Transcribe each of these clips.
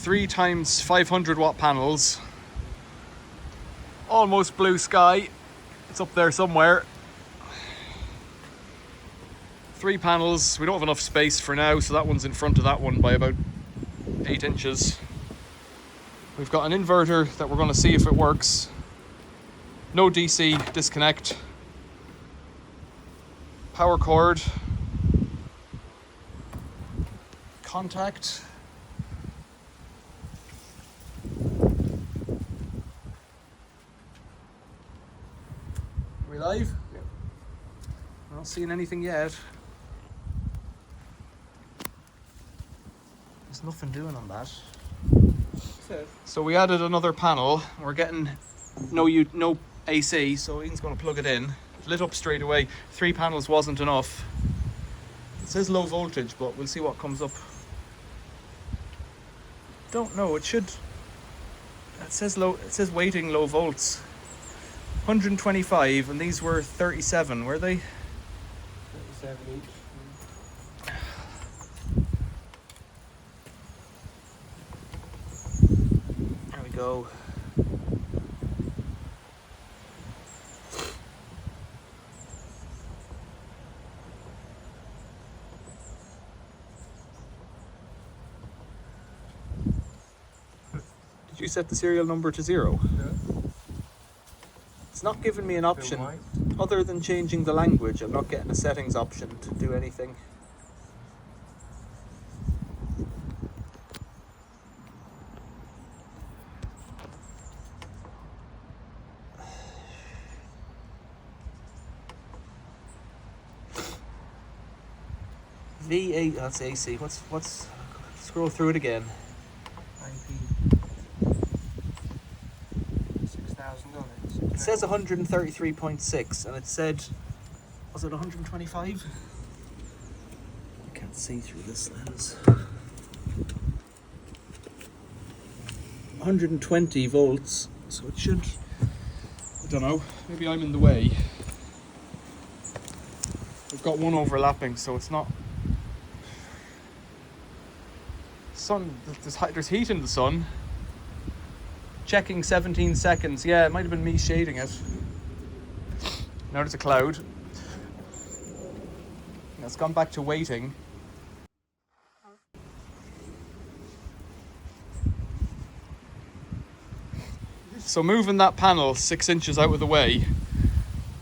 3 times 500 watt panels. Almost blue sky. It's up there somewhere. 3 panels. We don't have enough space for now, so that one's in front of that one by about 8 inches. We've got an inverter that we're going to see if it works. No DC disconnect. Power cord. Contact. Are we live? Yep. I'm not seeing anything yet. There's nothing doing on that. So we added another panel. We're getting no AC, so Ian's going to plug it in. It lit up straight away. 3 panels wasn't enough. It says low voltage, but we'll see what comes up. Don't know. It should. It says low. It says waiting low volts. 125, and these were 37. Were they? 37 each. There we go. Did you set the serial number to 0? Yeah. It's not giving me an option other than changing the language. I'm not getting a settings option to do anything. V8, that's AC. What's scroll through it again. IP 6,000 on it. It says 133.6 and it said, was it 125? I can't see through this lens. 120 volts, so it should, I don't know, maybe I'm in the way. We've got one overlapping, so it's not. Sun, there's heat in the sun. Checking 17 seconds. Yeah, it might have been me shading it. Now there's a cloud. It's gone back to waiting. So moving that panel 6 inches out of the way,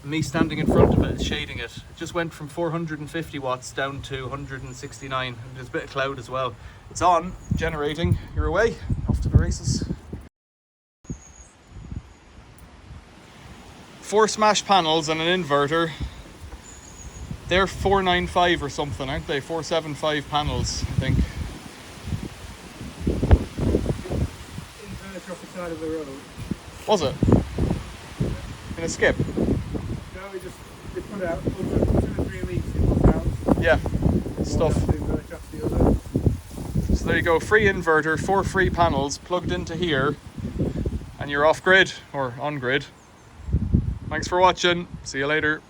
me standing in front of it is shading it. It just went from 450 watts down to 169. And there's a bit of cloud as well. It's on, generating. You're away, off to the races. 4 smash panels and an inverter. They're 495 or something, aren't they? 475 panels, I think. Inverter off the side of the road. Was it? In a skip? No, they put out over 2 or 3 weeks. They put out. Yeah, stuff. The inverter off the other. So there you go, free inverter, 4 free panels plugged into here, and you're off grid or on grid. Thanks for watching. See you later.